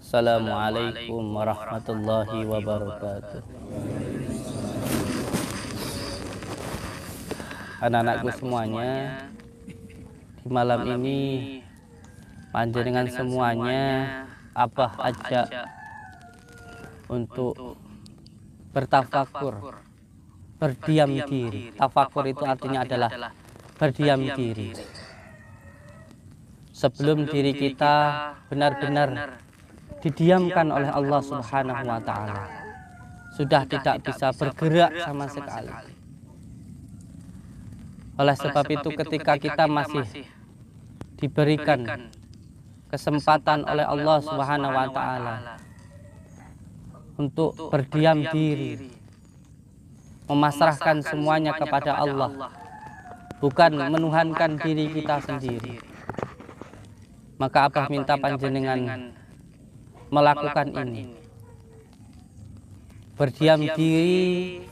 Assalamualaikum warahmatullahi wabarakatuh. Anak-anakku semuanya, di malam ini panjenengan semuanya Abah ajak untuk bertafakur, berdiam diri. Tafakur itu artinya adalah berdiam diri. Sebelum diri kita benar-benar didiamkan oleh Allah Subhanahu wa Ta'ala, sudah tidak bisa bergerak sama sekali. Oleh sebab itu, ketika kita masih diberikan kesempatan oleh Allah Subhanahu wa Ta'ala untuk berdiam diri, memasrahkan semuanya kepada Allah, bukan menuhankan diri kita sendiri, maka Abah minta panjenengan melakukan ini. Berdiam diri,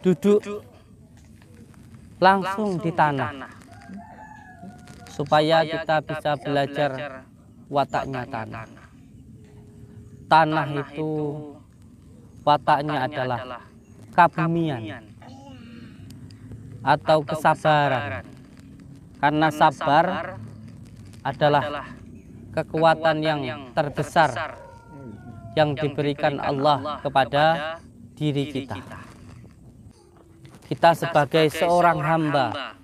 duduk langsung di tanah, supaya kita bisa belajar wataknya tanah. Tanah itu wataknya adalah kabumian atau kesabaran, karena sabar adalah kekuatan yang terbesar yang diberikan Allah kepada diri kita. Kita sebagai seorang hamba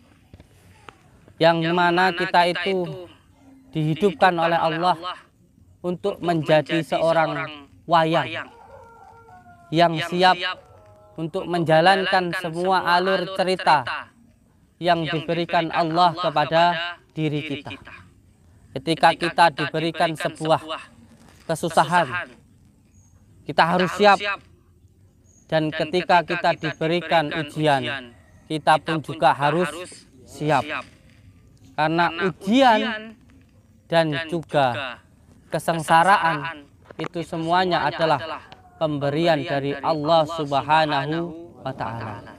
yang mana kita itu dihidupkan oleh Allah untuk menjadi seorang wayang yang siap untuk menjalankan semua alur cerita yang diberikan Allah kepada diri kita. Ketika kita diberikan sebuah kesusahan, kita harus siap. Dan ketika kita diberikan ujian, kita pun juga harus siap. Karena ujian dan juga kesengsaraan itu semuanya adalah pemberian dari Allah Subhanahu wa Ta'ala.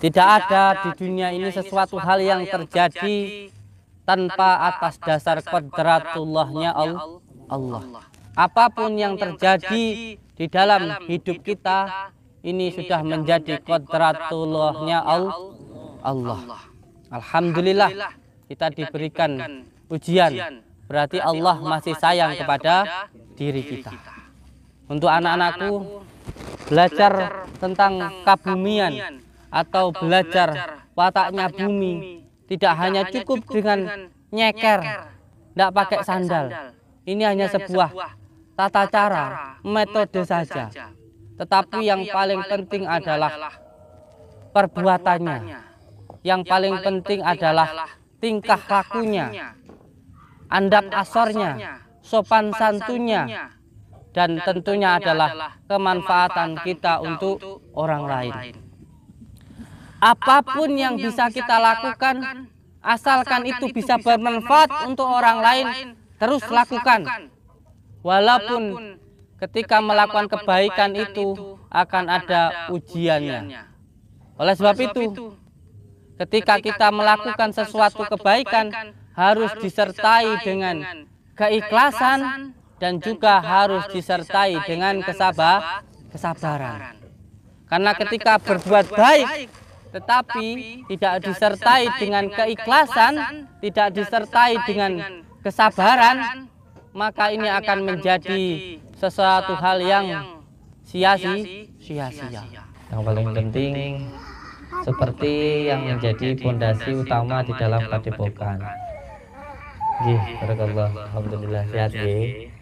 Tidak ada di dunia ini sesuatu hal yang terjadi tanpa atas dasar qadratullahnya Allah. Apapun yang terjadi di dalam hidup kita ini sudah menjadi qadratullahnya Allah. Alhamdulillah kita diberikan ujian, berarti Allah masih sayang kepada diri kita. Untuk anak-anakku, belajar tentang kabumian atau belajar wataknya bumi tidak hanya cukup dengan nyeker, tidak pakai sandal. Ini hanya sebuah tata cara, metode saja. Tetapi yang paling penting adalah perbuatannya. Yang paling penting adalah tingkah lakunya, andap asornya, sopan santunnya, dan tentunya adalah kemanfaatan kita untuk orang lain. Apapun yang bisa kita lakukan, asalkan itu bisa bermanfaat untuk orang lain, terus lakukan. Walaupun ketika melakukan kebaikan itu akan ada ujiannya. Oleh sebab itu, ketika kita melakukan sesuatu kebaikan, harus disertai dengan keikhlasan dan juga harus disertai dengan kesabaran. Karena ketika berbuat baik tetapi tidak disertai dengan keikhlasan, tidak disertai dengan kesabaran, maka ini akan menjadi sesuatu hal yang sia-sia. Yang paling penting seperti yang menjadi fondasi utama di dalam padepokan. Nggih, barakallah, alhamdulillah sehat nggih.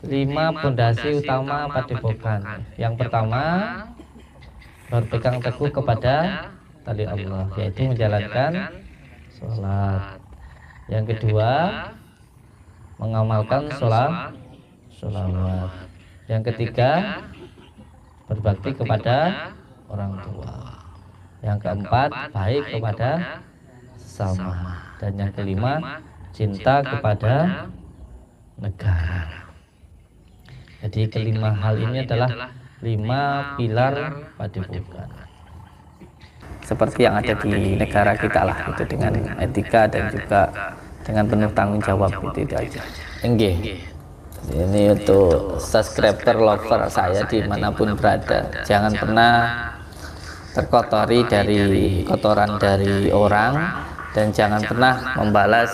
5 fondasi utama padepokan. Yang pertama, berpegang teguh kepada tali Allah, yaitu menjalankan sholat. Yang kedua, mengamalkan sholawat. Yang ketiga, berbakti kepada orang tua. Yang keempat, baik kepada sesama. Dan yang kelima, cinta kepada negara. Jadi kelima hal ini adalah 5 pilar padepokan. Seperti yang ada di negara kita lah, itu dengan etika dan juga dengan penuh tanggung jawab, itu aja. Nggih. Ini untuk subscriber lover saya dimanapun berada, jangan pernah terkotori dari kotoran dari orang, dan jangan pernah membalas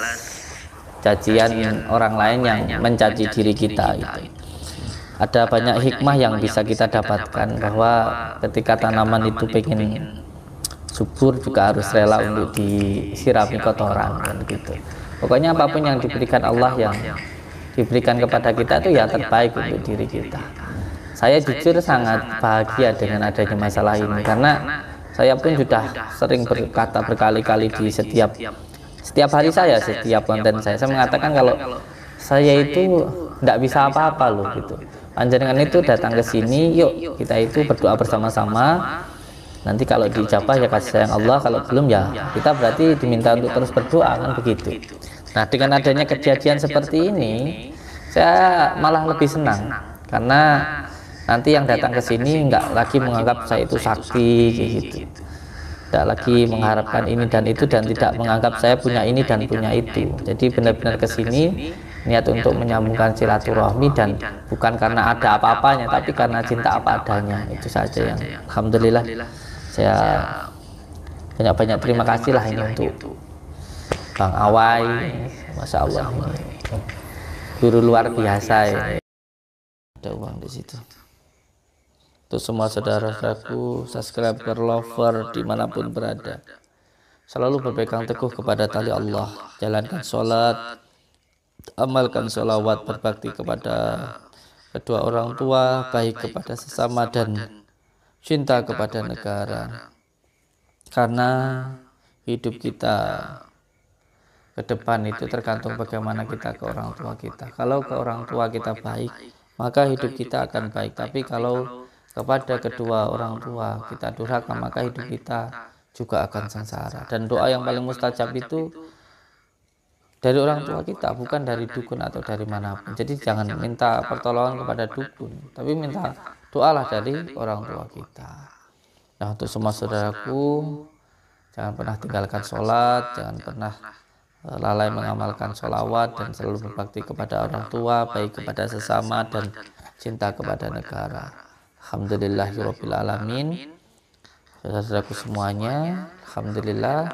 cacian orang lain yang mencaci diri kita. Ada banyak hikmah yang bisa kita dapatkan, bahwa ketika tanaman itu pengen subur juga harus rela untuk disirami kotoran kan gitu. Pokoknya apapun yang diberikan Allah, yang diberikan kepada kita itu ya terbaik untuk diri kita. Saya jujur sangat bahagia dengan adanya masalah ini, karena saya pun sudah sering berkata berkali-kali di setiap hari saya, setiap konten saya mengatakan kalau saya itu tidak bisa apa-apa loh gitu. Panjenengan itu datang ke sini, yuk kita itu berdoa bersama-sama. Nanti kalau diijabah ya kasih sayang Allah, kalau belum ya kita berarti diminta untuk terus berdoa kan begitu. Nah, dengan adanya kejadian seperti ini, saya malah lebih senang, karena nanti yang datang ke sini nggak lagi menganggap saya itu sakti gitu, tidak lagi mengharapkan ini dan itu, dan tidak menganggap saya punya ini dan punya itu. Jadi benar-benar ke sini niat untuk menyambungkan silaturahmi, dan bukan karena ada apa-apanya, tapi karena cinta apa adanya. Itu saja yang alhamdulillah saya banyak-banyak terima kasih lah ini untuk Bang Awai, Masya Allah, guru luar biasa ya. Ada uang di situ. Untuk semua saudara-saudaraku, subscriber, lover dimanapun berada, selalu berpegang teguh kepada tali Allah, jalankan sholat, amalkan sholawat, berbakti kepada kedua orang tua, baik kepada sesama, dan cinta kepada negara. Karena hidup kita ke depan itu tergantung bagaimana kita ke orang tua kita. Kalau ke orang tua kita baik, maka hidup kita akan baik. Tapi kalau kepada kedua orang tua kita durhaka, maka hidup kita juga akan sengsara. Dan doa yang paling mustajab itu dari orang tua kita, bukan dari dukun atau dari manapun. Jadi jangan minta pertolongan kepada dukun, tapi minta doalah dari orang tua kita. Nah, untuk semua saudaraku, jangan pernah tinggalkan sholat, jangan pernah lalai mengamalkan sholawat, dan selalu berbakti kepada orang tua, baik kepada sesama dan cinta kepada negara. Alhamdulillahirabbil alamin. Saudara-saudaraku semuanya, alhamdulillah.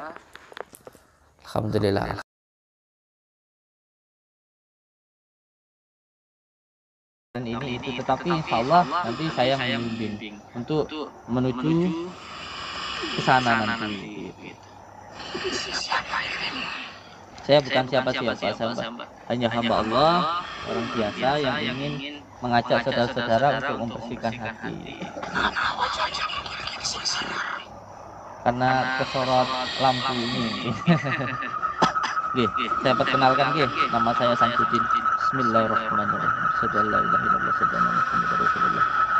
Dan ini itu, tetapi insya Allah nanti saya membimbing untuk menuju ke sana nanti. Saya bukan siapa-siapa, saya hanya hamba Allah, orang biasa yang ingin mengajak saudara-saudara untuk membersihkan hati. Karena kesorot lampu ini. Saya perkenalkan, nama saya Samsudin. Bismillahirrahmanirrahim.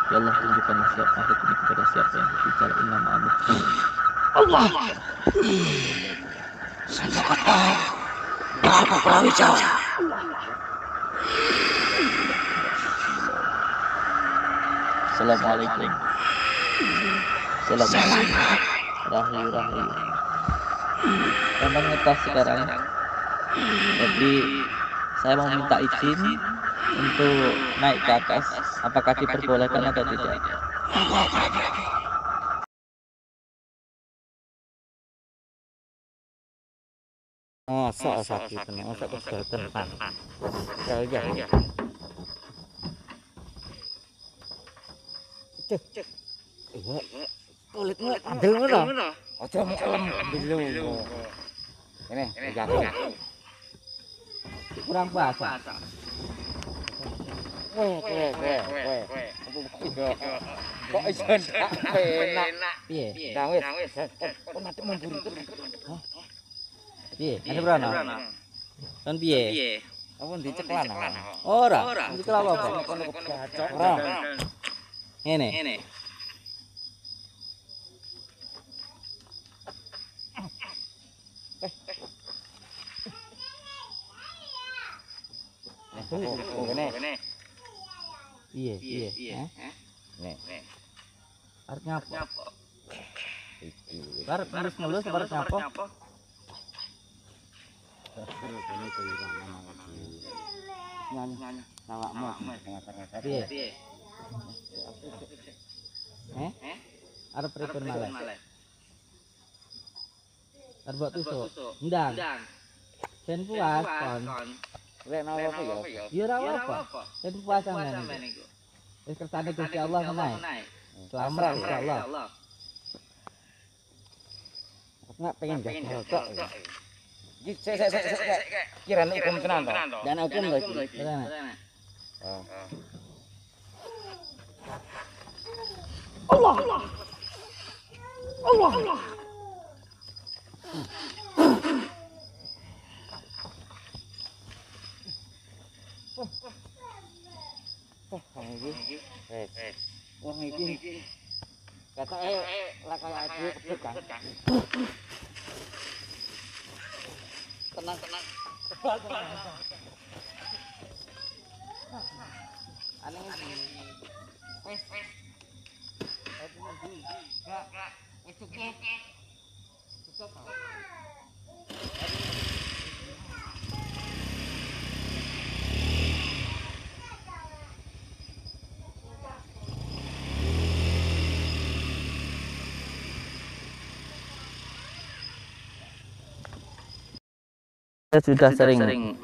Ya Allah, tunjukkanlah siap makhluk ini kepada siapa yang berbicara nama Allah. Apa perawi Jawa? Assalamualaikum. Rahayu. Teman ngetas sekarang. Jadi saya mau minta izin untuk naik ke atas. Apakah diperbolehkan atau tidak? Masa sakit, masa kesehatan. Ya. Cek. Kulit adil ngono. Aja melem dulu. Ini jatuh. Kurang basah. Kok iso ndak penak. Piye? Nang wis. Kok mati memburu terus. Hah? Piye? Ada berana? Kan piye? Apa diceklan? Ora. Diceklan apa? Ora. Ngene. Ngene. Iya. Nih. Arep nyapa? Iki. Arep ngelus-ngelus arep nyapa? Piye? Arep pripun malih? Arep mbok tusuk. Ndang. Ben puas kon. Lek napa ya? Ya ora apa. Ben puas sampean iku. Wis kersane Gusti Allah menae. Selamat insyaallah. Nggak pengen kok. Sik. Kira hukum tenan to. Dan hukum lho iki. Allah. Wong iki katoke lak kaya ade kebet kan. Tenang. Aneh iki. Wis. Enggak. Wis cukup. Cukup. Saya sudah sering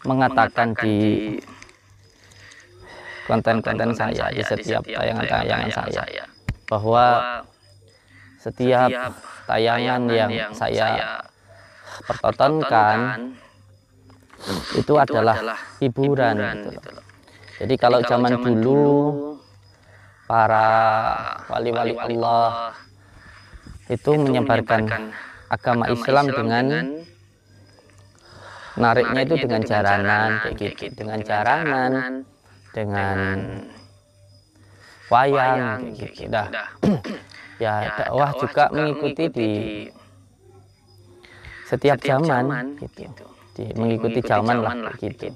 mengatakan di konten-konten saya, di setiap tayangan-tayangan saya, bahwa setiap tayangan yang saya pertontonkan itu adalah hiburan gitu loh. Jadi kalau zaman dulu para wali-wali Allah itu menyebarkan agama Islam dengan nariknya itu dengan jaranan kayak gitu, dengan jaranan, dengan wayang kayak gitu. Dah. Ya dakwah juga mengikuti di setiap zaman gitu. Mengikuti zaman lah gitu.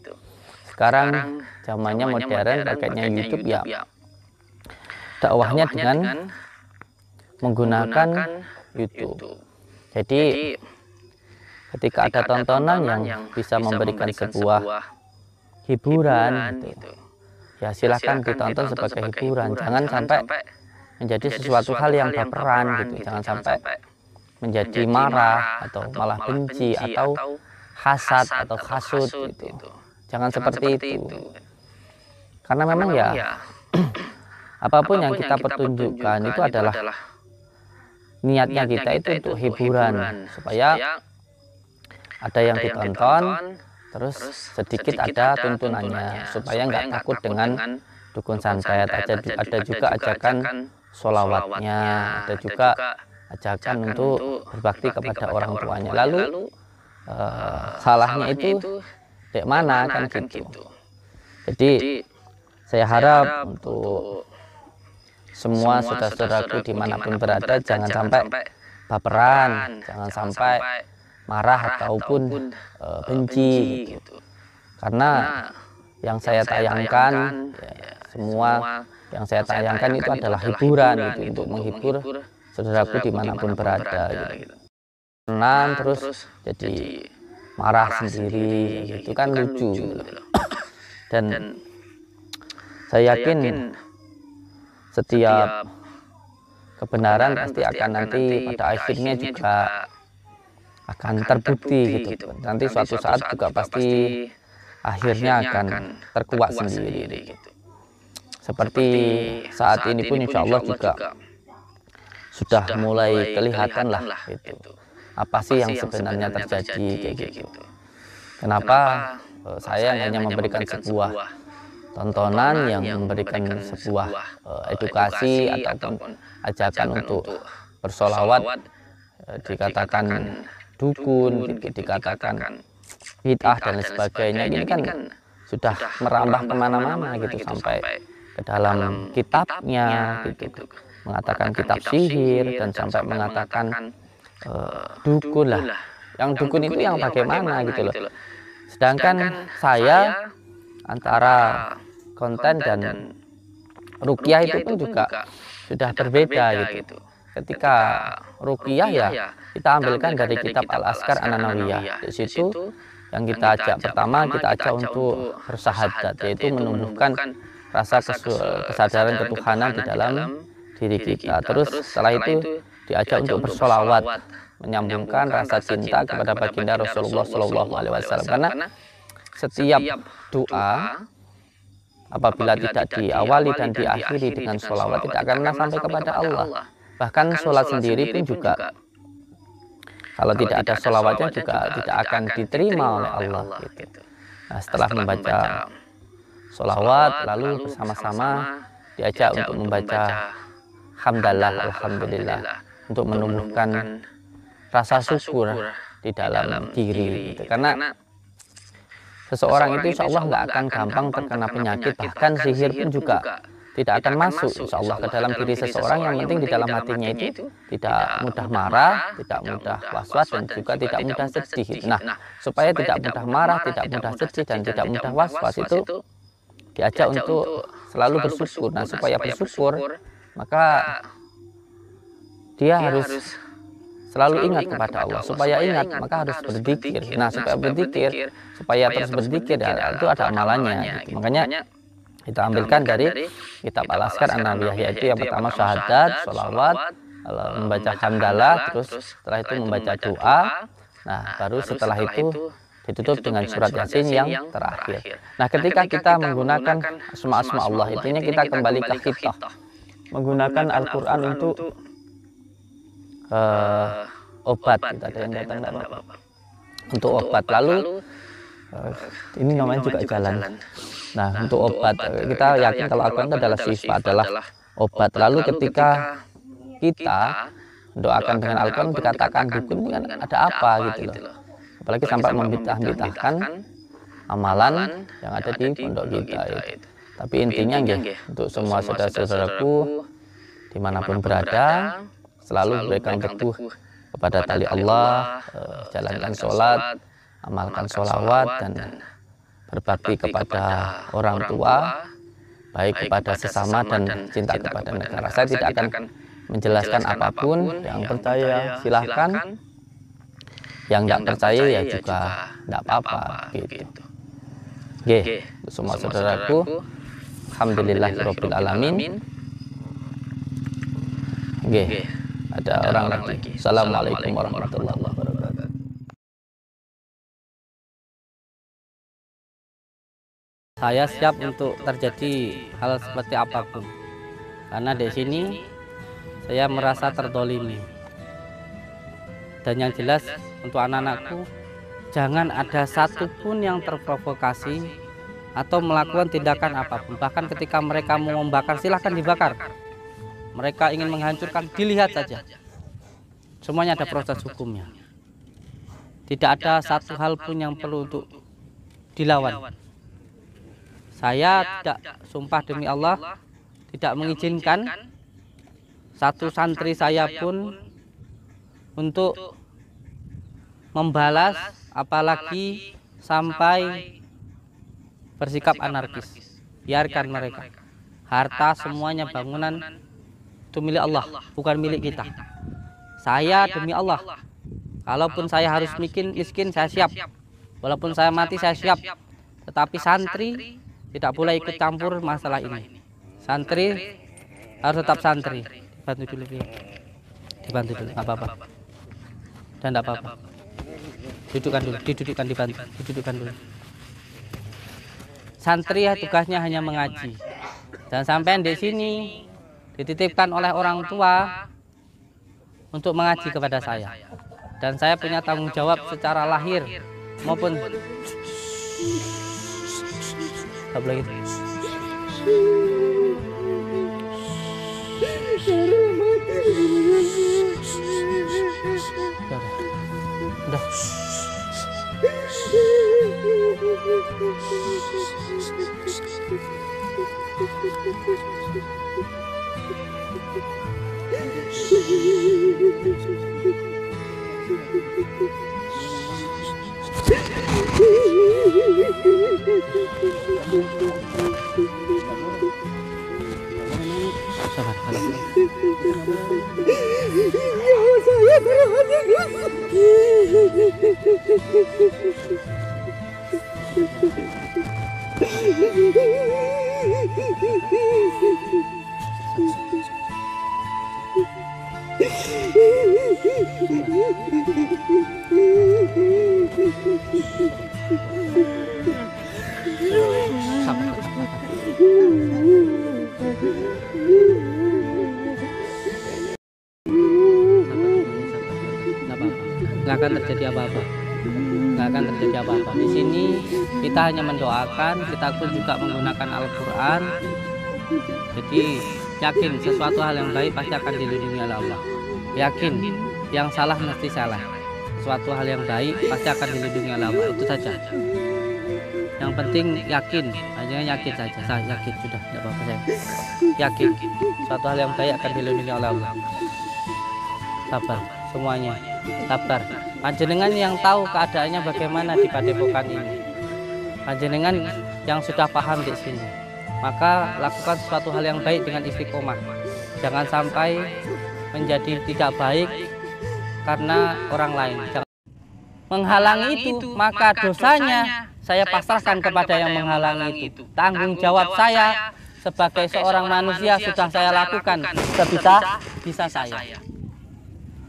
Sekarang zamannya modern, pakainya YouTube ya. Dakwahnya dengan menggunakan YouTube. Jadi ketika ada tontonan yang bisa memberikan sebuah hiburan gitu, ya silakan ditonton sebagai hiburan. Jangan sampai menjadi sesuatu hal yang baperan gitu. Jangan sampai menjadi marah atau malah benci atau hasad atau hasut gitu. Jangan seperti itu. Karena memang ya apapun yang kita pertunjukkan itu adalah niatnya kita itu untuk hiburan, supaya ada yang ditonton, terus sedikit ada tuntunannya, supaya nggak takut dengan dukun santet. Ada juga ajakan sholawatnya, ada juga ajakan untuk berbakti kepada orang tuanya. Lalu salahnya itu di mana kan gitu. Jadi saya harap untuk semua saudara-saudaraku dimanapun berada, jangan sampai baperan, jangan sampai marah ataupun benci gitu. Karena yang saya tayangkan ya, semua yang saya tayangkan itu adalah hiburan gitu, untuk menghibur saudaraku dimanapun berada gitu. Tenang terus jadi marah sendiri gitu kan lucu gitu. Dan saya yakin setiap kebenaran pasti akan nanti pada akhirnya juga akan terbukti gitu. Nanti suatu saat juga pasti akhirnya akan terkuak sendiri gitu. Seperti saat ini pun insya Allah juga sudah mulai kelihatan lah gitu. Apa sih yang sebenarnya terjadi kayak gitu. Kenapa saya hanya memberikan sebuah tontonan yang memberikan sebuah edukasi ataupun ajakan untuk bersolawat, dikatakan dukun, dikatakan bid'ah dan sebagainya. Ini kan sudah merambah kemana-mana gitu, sampai ke dalam kitabnya gitu, mengatakan kitab sihir, dan sampai mengatakan dukun lah. Yang dukun itu yang bagaimana gitu loh. Sedangkan saya antara konten dan ruqyah itu pun juga sudah berbeda gitu. ketika ruqyah ya kita ambilkan dari kitab Al-Azkar An-Nawawiyah. Di situ yang kita ajak pertama, kita ajak untuk bersyahadat, yaitu menumbuhkan rasa kesadaran ketuhanan di dalam diri kita. Terus setelah itu diajak untuk bersolawat, menyambungkan rasa cinta kepada baginda Rasulullah SAW. Karena setiap doa apabila tidak diawali dan diakhiri dengan sholawat tidak akan pernah sampai kepada Allah. Bahkan sholat sendiri pun juga kalau tidak ada sholawatnya juga tidak akan diterima oleh Allah gitu. Nah, setelah membaca sholawat lalu bersama-sama diajak untuk membaca hamdalah, alhamdulillah, untuk menumbuhkan rasa syukur di dalam diri gitu. Karena seseorang itu insya Allah nggak akan gampang terkena penyakit, bahkan sihir pun juga tidak akan masuk insya Allah ke dalam diri seseorang. Yang penting di dalam hatinya itu tidak mudah marah, tidak mudah was-was, dan juga tidak mudah sedih. Nah, supaya tidak mudah marah, tidak mudah sedih, dan tidak mudah was-was itu diajak untuk selalu bersyukur. Nah, supaya bersyukur maka dia harus selalu ingat kepada Allah. Supaya ingat maka harus berzikir. Nah, supaya berzikir, supaya terus berzikir ya, itu ada amalannya gitu. Makanya kita ambilkan dari kitab Al-Azkar An-Nawawiyah, yaitu yang pertama syahadat, sholawat, membaca hamdalah, terus setelah itu membaca doa. Nah, baru setelah itu ditutup dengan surat Yasin yang terakhir. Nah, ketika kita menggunakan asma-asma Allah, intinya kita kembali ke hitah, menggunakan Al-Quran untuk obat. Kita ada yang datang untuk obat. Lalu ini namanya juga jalan. Nah, untuk obat kita yakin kalau Al-Quran itu adalah sifat, adalah obat. Lalu ketika kita doakan dengan Al-Quran dikatakan dukun, kan ada apa gitu loh. Apalagi sampai membitah-bitahkan amalan yang ada di pondok kita itu. Tapi intinya untuk semua saudara-saudaraku dimanapun berada, selalu berikan teguh kepada tali Allah, jalankan sholat, amalkan sholawat, dan berbakti kepada orang tua, baik kepada sesama dan cinta kepada negara. Saya tidak akan menjelaskan apapun. Yang percaya silahkan, yang tidak percaya ya juga tidak apa-apa gitu. Oke, semua saudaraku, alhamdulillahirabbil alamin. Oke, ada orang lagi. Assalamualaikum warahmatullahi wabarakatuh. Saya siap untuk terjadi hal seperti apapun, karena di sini saya merasa terdolimi. Dan yang jelas untuk anak-anakku, jangan ada satupun yang terprovokasi atau melakukan tindakan apapun. Bahkan ketika mereka mau membakar, silahkan dibakar. Mereka ingin menghancurkan, dilihat saja. Semuanya ada proses hukumnya. Tidak ada satu hal pun yang perlu untuk dilawan. Saya tidak, sumpah demi Allah, tidak mengizinkan satu santri saya pun untuk membalas, apalagi sampai bersikap anarkis. Biarkan mereka. Harta semuanya, bangunan itu milik Allah, bukan milik kita. Saya demi Allah, kalaupun saya harus miskin saya siap. Walaupun saya mati saya siap. Tetapi santri tidak boleh ikut campur masalah ini. Santri harus tetap santri. Dibantu dulu, dibantu dulu, nggak apa-apa. Dan nggak apa-apa. Dudukkan dulu, didudukkan dulu. Santri ya tugasnya hanya mengaji. Dan sampai di sini dititipkan oleh orang tua untuk mengaji kepada saya. Dan saya punya tanggung jawab secara lahir maupun tak boleh gitu. Udah. Sabar, sabar. Nggak akan terjadi apa-apa. Nggak akan terjadi apa-apa. Di sini kita hanya mendoakan, kita pun juga menggunakan Al-Quran. Jadi yakin sesuatu hal yang baik pasti akan dilindungi oleh Allah. Yakin yang salah mesti salah. Sesuatu hal yang baik pasti akan dilindungi oleh Allah. Itu saja. Yang penting yakin, hanya yakin saja. Saya yakin sudah, tidak apa-apa saya. Yakin suatu hal yang baik akan dilindungi oleh Allah. Sabar semuanya, sabar. Panjenengan yang tahu keadaannya bagaimana di Padepokan ini. Panjenengan yang sudah paham di sini. Maka lakukan sesuatu hal yang baik dengan istiqomah. Jangan sampai menjadi tidak baik karena orang lain. Jangan menghalangi itu, maka dosanya saya pasrahkan kepada yang menghalangi itu. Tanggung jawab saya sebagai seorang manusia sudah saya lakukan sebisa saya.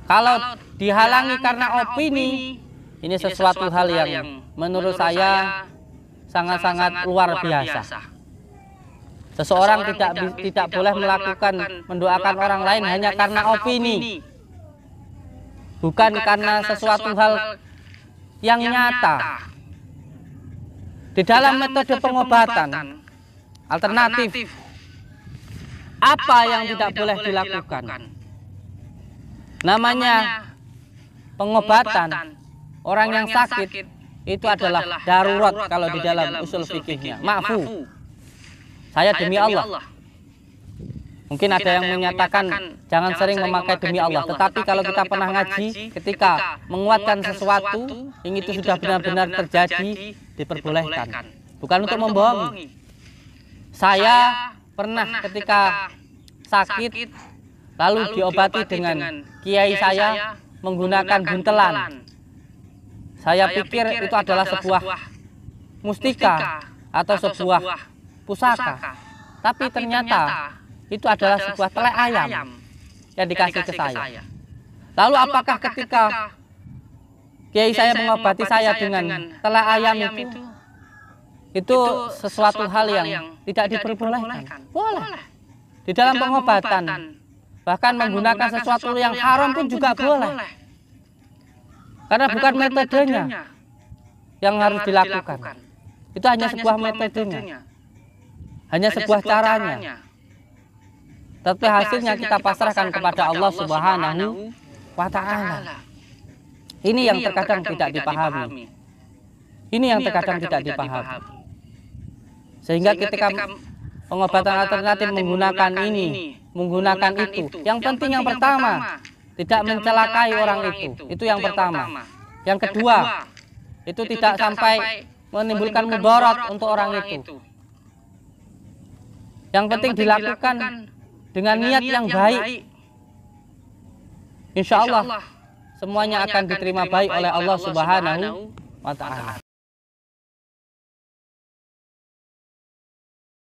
Kalau dihalangi karena opini, ini sesuatu hal yang menurut saya sangat-sangat luar biasa. Seseorang tidak boleh mendoakan orang lain hanya karena opini, bukan karena sesuatu hal yang nyata. Di dalam metode pengobatan alternatif, apa yang tidak boleh dilakukan? Namanya pengobatan orang yang sakit itu adalah darurat kalau di dalam usul fikihnya. Ma'fu. Saya demi Allah. Mungkin ada yang menyatakan jangan sering memakai demi Allah. Tetapi kalau kita pernah ngaji, ketika menguatkan sesuatu yang itu sudah benar-benar terjadi, diperbolehkan. Bukan untuk membohongi. Saya pernah ketika sakit, lalu diobati dengan kiai saya menggunakan buntelan. Saya pikir itu adalah sebuah mustika atau sebuah pusaka. Tapi ternyata itu adalah sebuah tele ayam yang dikasih ke saya. Lalu apakah ketika kiai saya mengobati saya dengan tele ayam itu sesuatu hal yang tidak diperbolehkan? Boleh. Di dalam pengobatan, bahkan menggunakan sesuatu yang haram pun juga boleh. Karena bukan metodenya yang harus dilakukan. Itu hanya sebuah metodenya. Hanya sebuah caranya. Tapi hasilnya kita pasrahkan kepada Allah Subhanahu wa Ta'ala. Ini yang terkadang tidak dipahami. Ini yang terkadang tidak dipahami. Sehingga ketika pengobatan alternatif menggunakan ini, menggunakan itu. Yang penting yang pertama, tidak mencelakai orang itu. Itu yang pertama. Yang kedua, itu tidak sampai menimbulkan mudarat untuk orang itu. Yang penting dilakukan dengan niat yang baik. Insya Allah semuanya akan diterima baik oleh Allah Subhanahu wa Ta'ala.